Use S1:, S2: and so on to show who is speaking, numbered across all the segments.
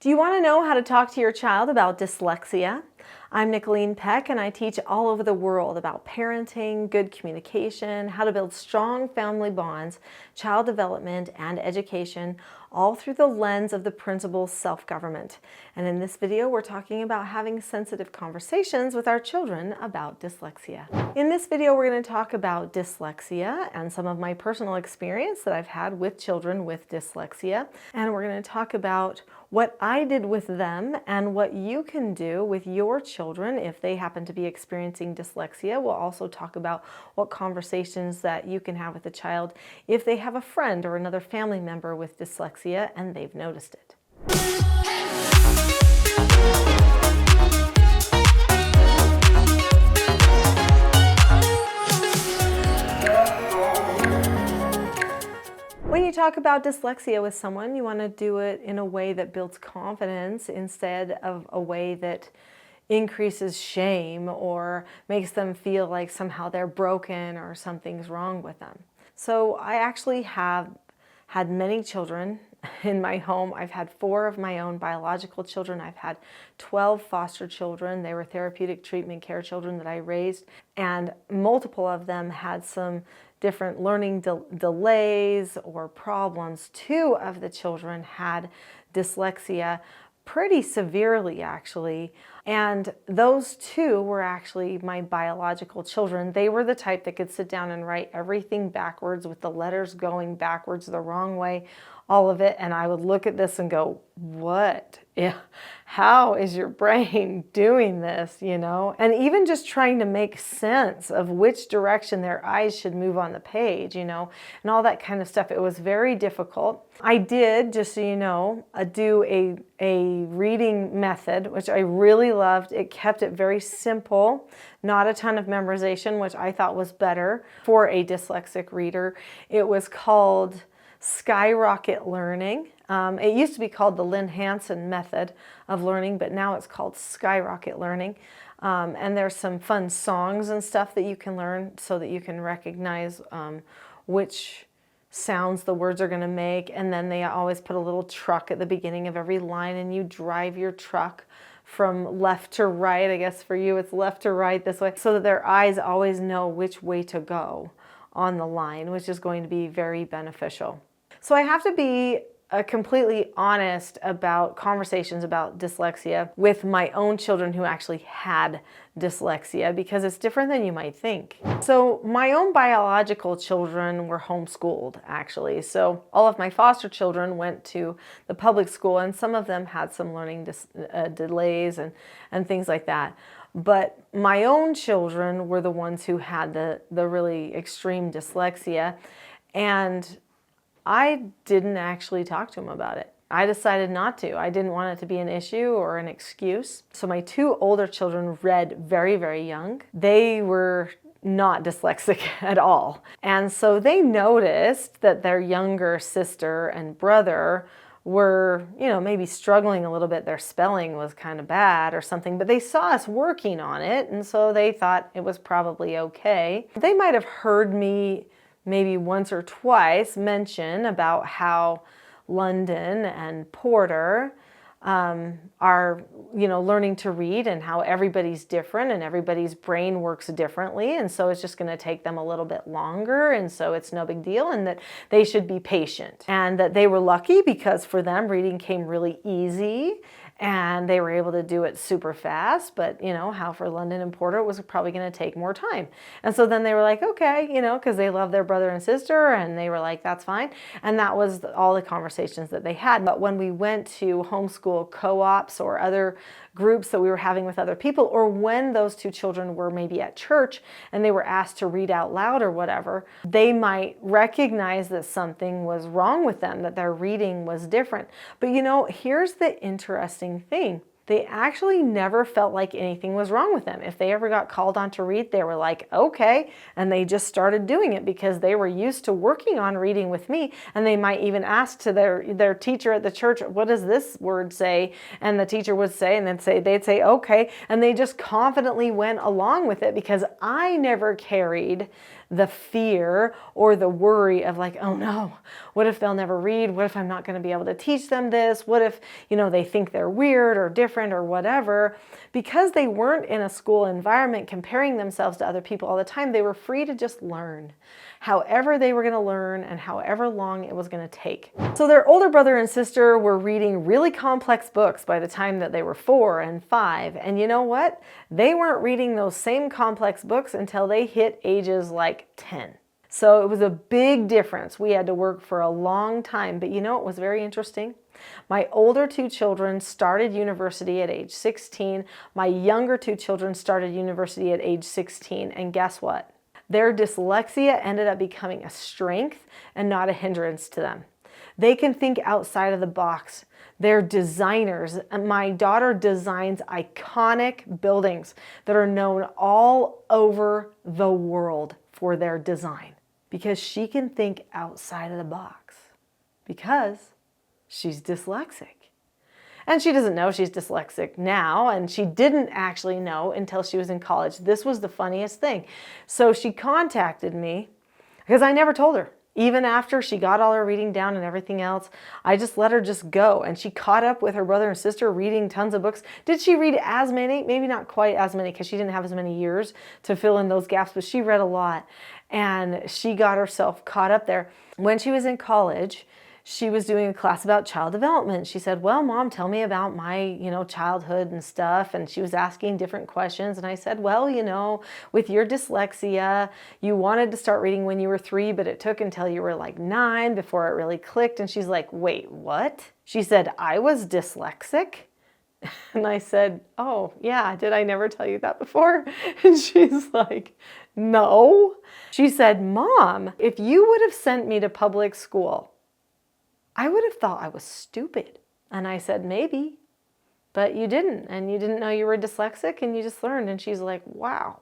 S1: Do you want to know how to talk to your child about dyslexia? I'm Nicholeen Peck, and I teach all over the world about parenting, good communication, how to build strong family bonds, child development, and education, all through the lens of the principle self-government. And in this video, we're talking about having sensitive conversations with our children about dyslexia. In this video, we're going to talk about dyslexia and some of my personal experience that I've had with children with dyslexia. And we're going to talk about what I did with them and what you can do with your children if they happen to be experiencing dyslexia. We'll also talk about what conversations that you can have with a child if they have a friend or another family member with dyslexia and they've noticed it. When you talk about dyslexia with someone, you want to do it in a way that builds confidence instead of a way that increases shame or makes them feel like somehow they're broken or something's wrong with them. So I actually have had many children in my home. I've had 4 of my own biological children. I've had 12 foster children. They were therapeutic treatment care children that I raised, and multiple of them had some different learning delays or problems. 2 of the children had dyslexia pretty severely, actually. And those 2 were actually my biological children. They were the type that could sit down and write everything backwards with the letters going backwards the wrong way, all of it. And I would look at this and go, what? Yeah. How is your brain doing this, you know? And even just trying to make sense of which direction their eyes should move on the page, you know, and all that kind of stuff. It was very difficult. I did, just so you know, do a reading method, which I really loved. It kept it very simple, not a ton of memorization, which I thought was better for a dyslexic reader. It was called Skyrocket Learning. It used to be called the Lynn Hansen method of learning, but now it's called Skyrocket Learning. And there's some fun songs and stuff that you can learn so that you can recognize which sounds the words are going to make. And then they always put a little truck at the beginning of every line, and you drive your truck from left to right. I guess for you it's left to right this way, so that their eyes always know which way to go on the line, which is going to be very beneficial. So I have to be completely honest about conversations about dyslexia with my own children who actually had dyslexia, because it's different than you might think. So my own biological children were homeschooled, actually. So all of my foster children went to the public school, and some of them had some learning delays and things like that. But my own children were the ones who had the really extreme dyslexia, and I didn't actually talk to them about it. I decided not to. I didn't want it to be an issue or an excuse. So my 2 older children read very, very young. They were not dyslexic at all. And so they noticed that their younger sister and brother were, you know, maybe struggling a little bit. Their spelling was kind of bad or something, but they saw us working on it, and so they thought it was probably okay. They might have heard me maybe once or twice mention about how London and Porter are, you know, learning to read, and how everybody's different and everybody's brain works differently, and so it's just going to take them a little bit longer, and so it's no big deal, and that they should be patient, and that they were lucky because for them reading came really easy and they were able to do it super fast. But you know how for London and Porter it was probably going to take more time. And so then they were like, okay, you know, because they love their brother and sister, and they were like, that's fine. And that was all the conversations that they had. But when we went to homeschool co-ops or other groups that we were having with other people, or when those 2 children were maybe at church and they were asked to read out loud or whatever, they might recognize that something was wrong with them, that their reading was different. But you know, here's the interesting thing. They actually never felt like anything was wrong with them. If they ever got called on to read, they were like, okay, and they just started doing it because they were used to working on reading with me. And they might even ask to their teacher at the church, what does this word say? And the teacher would say, and they'd say, okay, and they just confidently went along with it because I never carried the fear or the worry of like, oh no, what if they'll never read? What if I'm not going to be able to teach them this? What if, they think they're weird or different or whatever? Because they weren't in a school environment comparing themselves to other people all the time, they were free to just learn however they were going to learn and however long it was going to take. So their older brother and sister were reading really complex books by the time that they were 4 and 5. And you know what? They weren't reading those same complex books until they hit ages like 10. So it was a big difference. We had to work for a long time. But it was very interesting. My older 2 children started university at age 16. My younger 2 children started university at age 16. And guess what? Their dyslexia ended up becoming a strength and not a hindrance to them. They can think outside of the box. They're designers. My daughter designs iconic buildings that are known all over the world for their design because she can think outside of the box because she's dyslexic. And she doesn't know she's dyslexic now, and she didn't actually know until she was in college. This was the funniest thing. So she contacted me because I never told her. Even after she got all her reading down and everything else, I just let her just go. And she caught up with her brother and sister reading tons of books. Did she read as many? Maybe not quite as many because she didn't have as many years to fill in those gaps, but she read a lot. And she got herself caught up there. When she was in college, she was doing a class about child development. She said, well, Mom, tell me about my, childhood and stuff. And she was asking different questions. And I said, well, with your dyslexia, you wanted to start reading when you were 3, but it took until you were like 9 before it really clicked. And she's like, wait, what? She said, I was dyslexic. And I said, oh, yeah, did I never tell you that before? And she's like, no. She said, Mom, if you would have sent me to public school, I would have thought I was stupid. And I said, maybe, but you didn't. And you didn't know you were dyslexic and you just learned. And she's like, wow,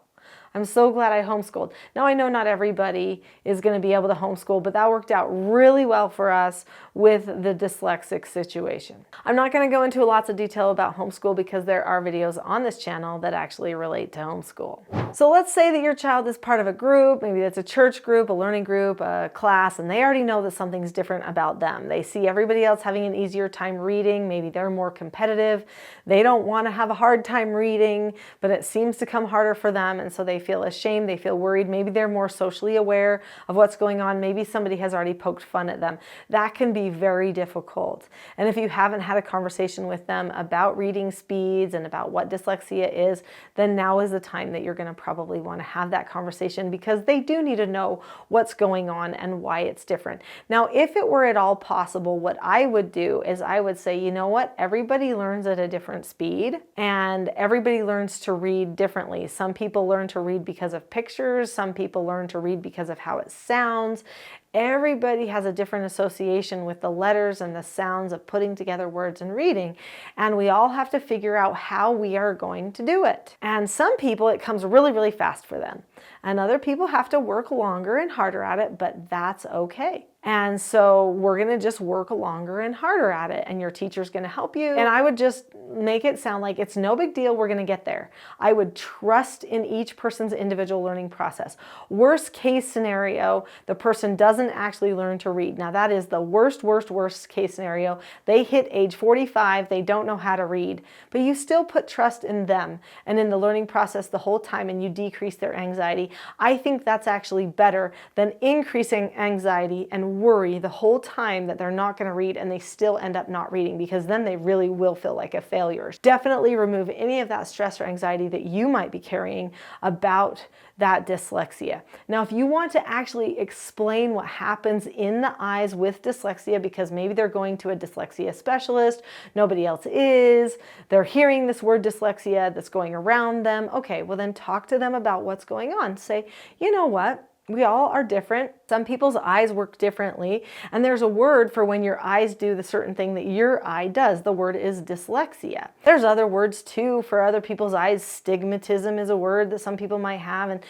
S1: I'm so glad I homeschooled. Now I know not everybody is going to be able to homeschool, but that worked out really well for us with the dyslexic situation. I'm not going to go into lots of detail about homeschool because there are videos on this channel that actually relate to homeschool. So let's say that your child is part of a group, maybe that's a church group, a learning group, a class, and they already know that something's different about them. They see everybody else having an easier time reading. Maybe they're more competitive. They don't want to have a hard time reading, but it seems to come harder for them, and so they feel ashamed, they feel worried. Maybe they're more socially aware of what's going on. Maybe somebody has already poked fun at them. That can be very difficult. And if you haven't had a conversation with them about reading speeds and about what dyslexia is, then now is the time that you're going to probably want to have that conversation because they do need to know what's going on and why it's different. Now, if it were at all possible, what I would do is I would say, you know what? Everybody learns at a different speed and everybody learns to read differently. Some people learn to read because of pictures. Some people learn to read because of how it sounds. Everybody has a different association with the letters and the sounds of putting together words and reading. And we all have to figure out how we are going to do it. And some people, it comes really, really fast for them. And other people have to work longer and harder at it, but that's okay. And so we're going to just work longer and harder at it, and your teacher's going to help you. And I would just make it sound like it's no big deal, we're going to get there. I would trust in each person's individual learning process. Worst case scenario, the person doesn't actually learn to read. Now that is the worst case scenario. They hit age 45, they don't know how to read, but you still put trust in them and in the learning process the whole time, and you decrease their anxiety. I think that's actually better than increasing anxiety and worry the whole time that they're not going to read and they still end up not reading, because then they really will feel like a failure. Definitely remove any of that stress or anxiety that you might be carrying about that dyslexia. Now, if you want to actually explain what happens in the eyes with dyslexia, because maybe they're going to a dyslexia specialist, nobody else is, they're hearing this word dyslexia that's going around them, okay, well then talk to them about what's going on. Say, you know what? We all are different. Some people's eyes work differently, and there's a word for when your eyes do the certain thing that your eye does. The word is dyslexia. There's other words too for other people's eyes. Stigmatism is a word that some people might have, and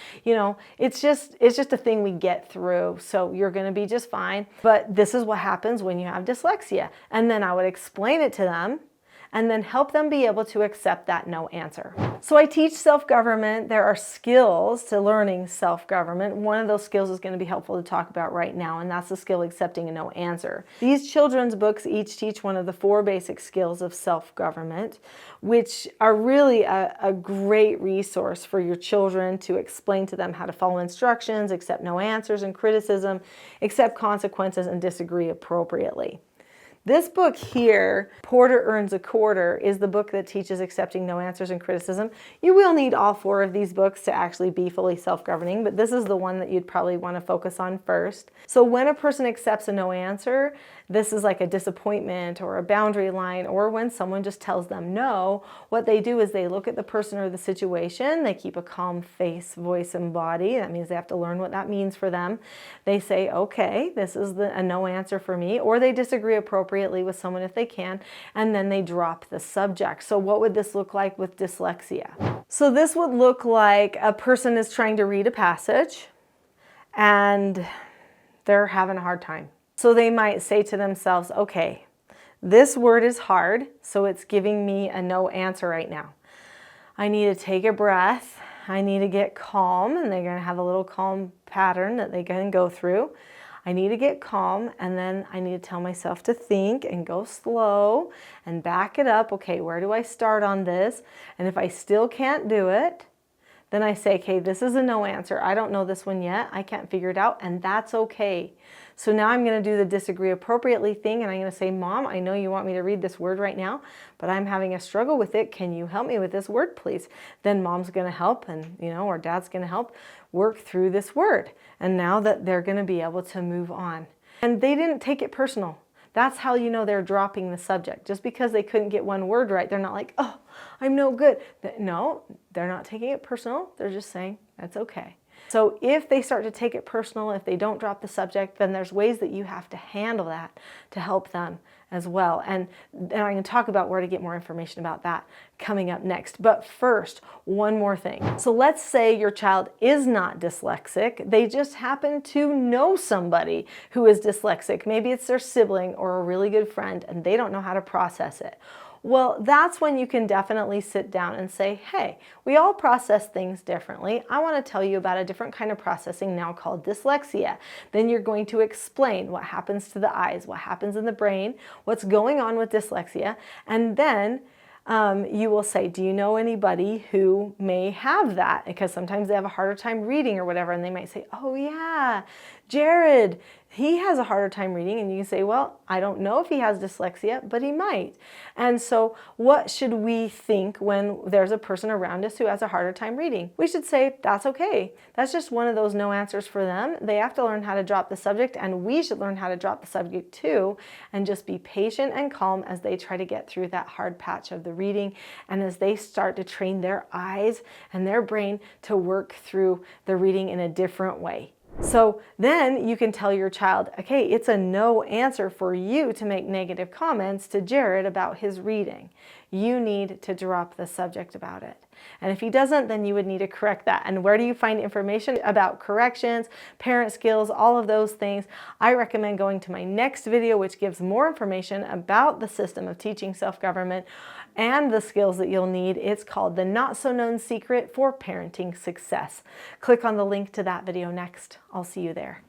S1: it's just a thing we get through. So you're going to be just fine. But this is what happens when you have dyslexia. And then I would explain it to them. and then help them be able to accept that no answer. So I teach self-government. There are skills to learning self-government. One of those skills is going to be helpful to talk about right now, and that's the skill accepting a no answer. These children's books each teach one of the 4 basic skills of self-government, which are really a great resource for your children to explain to them how to follow instructions, accept no answers and criticism, accept consequences, and disagree appropriately. This book here, Porter Earns a Quarter, is the book that teaches accepting no answers and criticism. You will need all 4 of these books to actually be fully self-governing, but this is the one that you'd probably want to focus on first. So when a person accepts a no answer, this is like a disappointment or a boundary line, or when someone just tells them no, what they do is they look at the person or the situation, they keep a calm face, voice, and body. That means they have to learn what that means for them. They say, okay, this is a no answer for me, or they disagree appropriately with someone if they can, and then they drop the subject. So what would this look like with dyslexia? So this would look like a person is trying to read a passage and they're having a hard time. So they might say to themselves, okay, this word is hard, so it's giving me a no answer right now. I need to take a breath. I need to get calm, and they're going to have a little calm pattern that they can go through. I need to get calm, and then I need to tell myself to think and go slow and back it up. Okay, where do I start on this? And if I still can't do it, then I say, okay, this is a no answer. I don't know this one yet. I can't figure it out, and that's okay. So now I'm going to do the disagree appropriately thing, and I'm going to say, Mom, I know you want me to read this word right now, but I'm having a struggle with it. Can you help me with this word, please? Then Mom's going to help, and or Dad's going to help work through this word. And now that they're going to be able to move on. And they didn't take it personal. That's how you know they're dropping the subject. Just because they couldn't get one word right, they're not like, oh, I'm no good. No, they're not taking it personal. They're just saying, that's okay. So if they start to take it personal, if they don't drop the subject, then there's ways that you have to handle that to help them as well. And I'm going to talk about where to get more information about that coming up next. But first, one more thing. So let's say your child is not dyslexic. They just happen to know somebody who is dyslexic. Maybe it's their sibling or a really good friend, and they don't know how to process it. Well, that's when you can definitely sit down and say, hey, we all process things differently. I want to tell you about a different kind of processing now called dyslexia. Then you're going to explain what happens to the eyes, what happens in the brain, what's going on with dyslexia, and then you will say, do you know anybody who may have that? Because sometimes they have a harder time reading or whatever, and they might say, oh yeah, Jared, he has a harder time reading. And you can say, well, I don't know if he has dyslexia, but he might. And so what should we think when there's a person around us who has a harder time reading? We should say, that's okay. That's just one of those no answers for them. They have to learn how to drop the subject, and we should learn how to drop the subject too, and just be patient and calm as they try to get through that hard patch of the reading, and as they start to train their eyes and their brain to work through the reading in a different way. So then you can tell your child, okay, it's a no answer for you to make negative comments to Jared about his reading. You need to drop the subject about it. And if he doesn't, then you would need to correct that. And where do you find information about corrections, parent skills, all of those things? I recommend going to my next video, which gives more information about the system of teaching self-government and the skills that you'll need. It's called The Not So Known Secret for Parenting Success. Click on the link to that video next. I'll see you there.